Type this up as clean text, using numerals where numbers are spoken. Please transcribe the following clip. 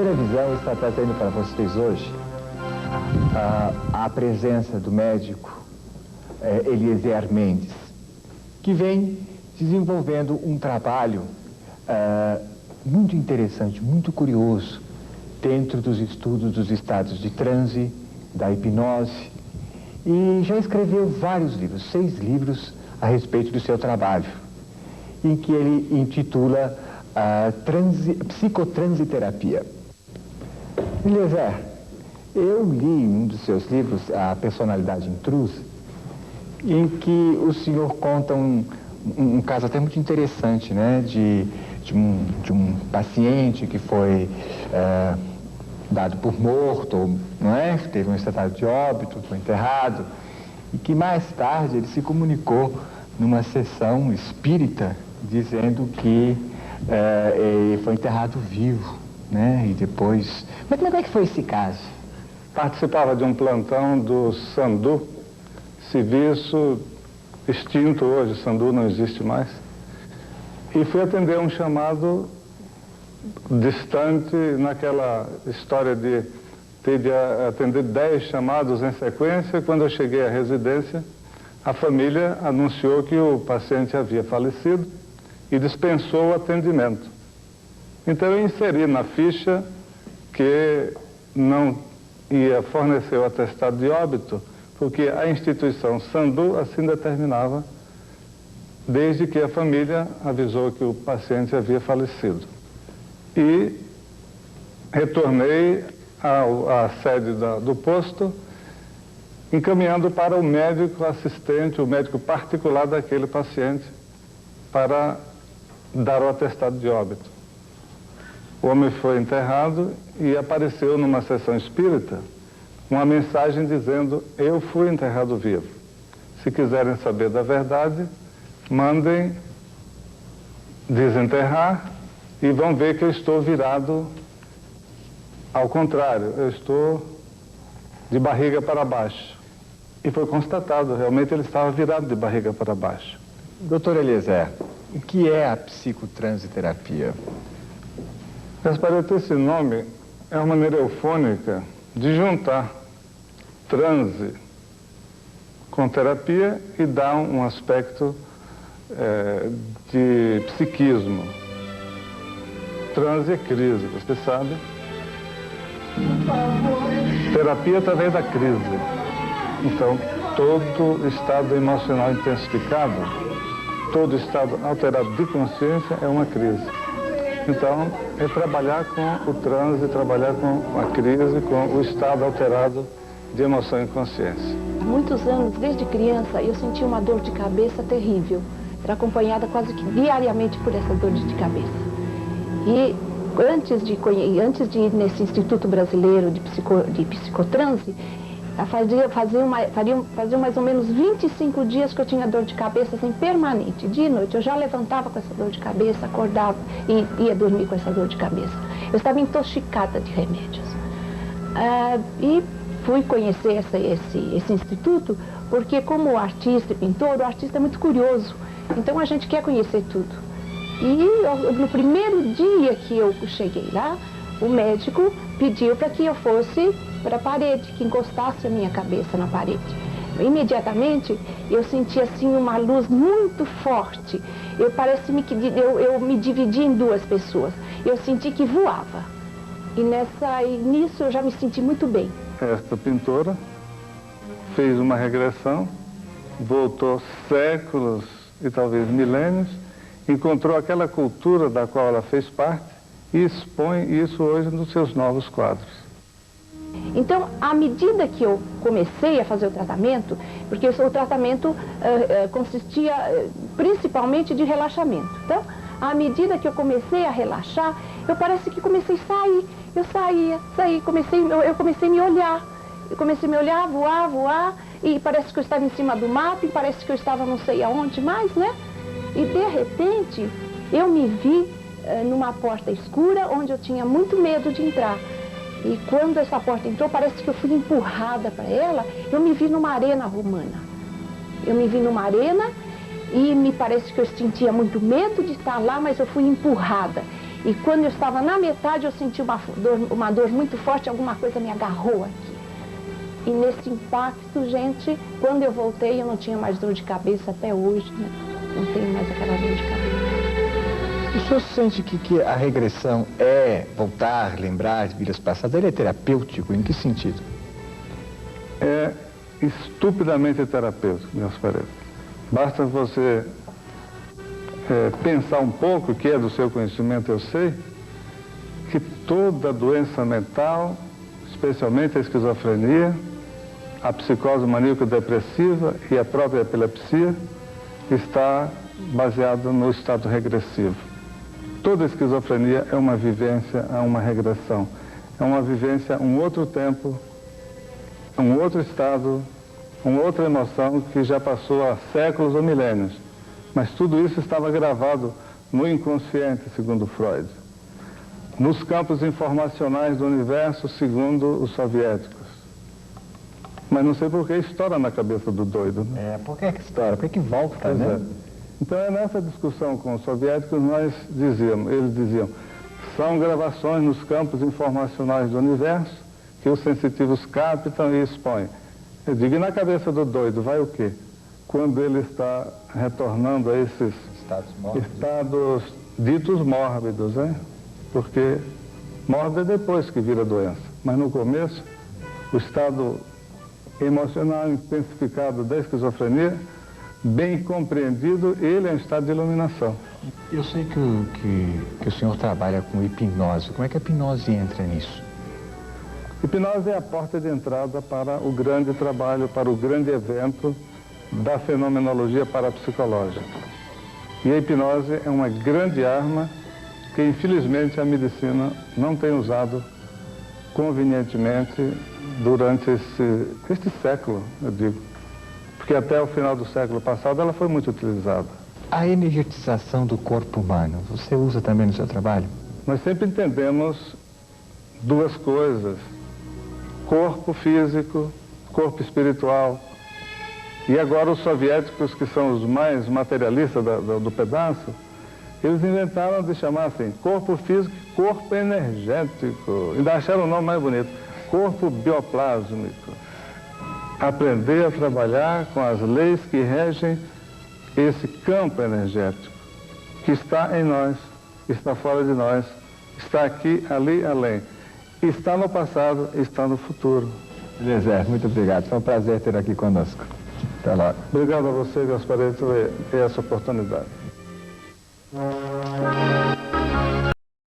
Primeira Visão está trazendo para vocês hoje a presença do médico Eliezer Mendes, que vem desenvolvendo um trabalho muito interessante, muito curioso, dentro dos estudos dos estados de transe, da hipnose, e já escreveu vários livros, 6 livros a respeito do seu trabalho, em que ele intitula Psicotransiterapia. Eliezer, eu li um dos seus livros, A Personalidade Intrusa, em que o senhor conta um caso até muito interessante, né, de um paciente que foi dado por morto, não é? Teve um estado de óbito, foi enterrado, e que mais tarde ele se comunicou numa sessão espírita, dizendo que ele foi enterrado vivo, né? E depois... Mas como é que foi esse caso? Participava de um plantão do Sandu, serviço extinto hoje, o Sandu não existe mais, e fui atender um chamado distante, naquela história de ter de atender 10 chamados em sequência. Quando eu cheguei à residência, a família anunciou que o paciente havia falecido e dispensou o atendimento. Então eu inseri na ficha que não ia fornecer o atestado de óbito, porque a instituição Sandu assim determinava, desde que a família avisou que o paciente havia falecido. E retornei à sede do posto, encaminhando para o médico assistente, o médico particular daquele paciente, para dar o atestado de óbito. O homem foi enterrado e apareceu numa sessão espírita uma mensagem dizendo: eu fui enterrado vivo. Se quiserem saber da verdade, mandem desenterrar e vão ver que eu estou virado ao contrário, eu estou de barriga para baixo. E foi constatado, realmente ele estava virado de barriga para baixo. Doutor Eliezer, o que é a psicotransiterapia? Gaspar, esse nome é uma maneira eufônica de juntar transe com terapia e dar um aspecto de psiquismo. Transe é crise, você sabe. Terapia através da crise. Então, todo estado emocional intensificado, todo estado alterado de consciência é uma crise. Então, é trabalhar com o transe, trabalhar com a crise, com o estado alterado de emoção e consciência. Há muitos anos, desde criança, eu sentia uma dor de cabeça terrível. Era acompanhada quase que diariamente por essa dor de cabeça. E antes de ir nesse Instituto Brasileiro de Psicotranse, fazia mais ou menos 25 dias que eu tinha dor de cabeça assim, permanente. Dia e noite eu já levantava com essa dor de cabeça, acordava e ia dormir com essa dor de cabeça. Eu estava intoxicada de remédios. E fui conhecer esse instituto porque, como artista e pintor, o artista é muito curioso. Então a gente quer conhecer tudo. E no primeiro dia que eu cheguei lá, o médico pediu para que eu fosse para a parede, que encostasse a minha cabeça na parede. Imediatamente eu senti assim uma luz muito forte. Parece-me que eu me dividi em 2 pessoas. Eu senti que voava. E nisso eu já me senti muito bem. Esta pintora fez uma regressão, voltou séculos e talvez milênios, encontrou aquela cultura da qual ela fez parte e expõe isso hoje nos seus novos quadros. Então, à medida que eu comecei a fazer o tratamento, porque o tratamento consistia principalmente de relaxamento. Então, à medida que eu comecei a relaxar, eu parece que comecei a sair. Eu saía, eu comecei a me olhar. Eu comecei a me olhar, voar, e parece que eu estava em cima do mato, e parece que eu estava não sei aonde mais, né? E de repente, eu me vi numa porta escura, onde eu tinha muito medo de entrar. E quando essa porta entrou, parece que eu fui empurrada para ela, eu me vi numa arena romana. Eu me vi numa arena e me parece que eu sentia muito medo de estar lá, mas eu fui empurrada. E quando eu estava na metade, eu senti uma dor muito forte, alguma coisa me agarrou aqui. E nesse impacto, gente, quando eu voltei, eu não tinha mais dor de cabeça até hoje, né? Não tenho mais aquela dor de cabeça. O senhor sente que a regressão é voltar, lembrar de vidas passadas? Ele é terapêutico? Em que sentido? É estupidamente terapêutico, meus paredes. Basta você pensar um pouco, que é do seu conhecimento, eu sei, que toda doença mental, especialmente a esquizofrenia, a psicose maníaco-depressiva e a própria epilepsia, está baseada no estado regressivo. Toda esquizofrenia é uma vivência, é uma regressão. É uma vivência, um outro tempo, um outro estado, uma outra emoção que já passou há séculos ou milênios. Mas tudo isso estava gravado no inconsciente, segundo Freud. Nos campos informacionais do universo, segundo os soviéticos. Mas não sei por que estoura na cabeça do doido. Né? Por que estoura? Por que volta, né? Então, nessa discussão com os soviéticos, eles diziam, são gravações nos campos informacionais do universo que os sensitivos captam e expõem. Eu digo, e na cabeça do doido vai o quê? Quando ele está retornando a esses estados ditos mórbidos, né? Porque mórbido é depois que vira doença, mas no começo, o estado emocional intensificado da esquizofrenia, bem compreendido, ele é um estado de iluminação. Eu sei que o senhor trabalha com hipnose. Como é que a hipnose entra nisso? Hipnose é a porta de entrada para o grande trabalho, para o grande evento da fenomenologia parapsicológica. E a hipnose é uma grande arma que, infelizmente, a medicina não tem usado convenientemente durante este século, eu digo. Porque até o final do século passado ela foi muito utilizada. A energetização do corpo humano, você usa também no seu trabalho? Nós sempre entendemos duas coisas: corpo físico, corpo espiritual. E agora os soviéticos, que são os mais materialistas do pedaço, eles inventaram de chamar assim, corpo físico e corpo energético. Ainda acharam o nome mais bonito, corpo bioplásmico. Aprender a trabalhar com as leis que regem esse campo energético, que está em nós, está fora de nós, está aqui, ali, além. Está no passado, está no futuro. Eliezer, muito obrigado. Foi um prazer ter aqui conosco. Até logo. Obrigado a você, meus parentes, por essa oportunidade.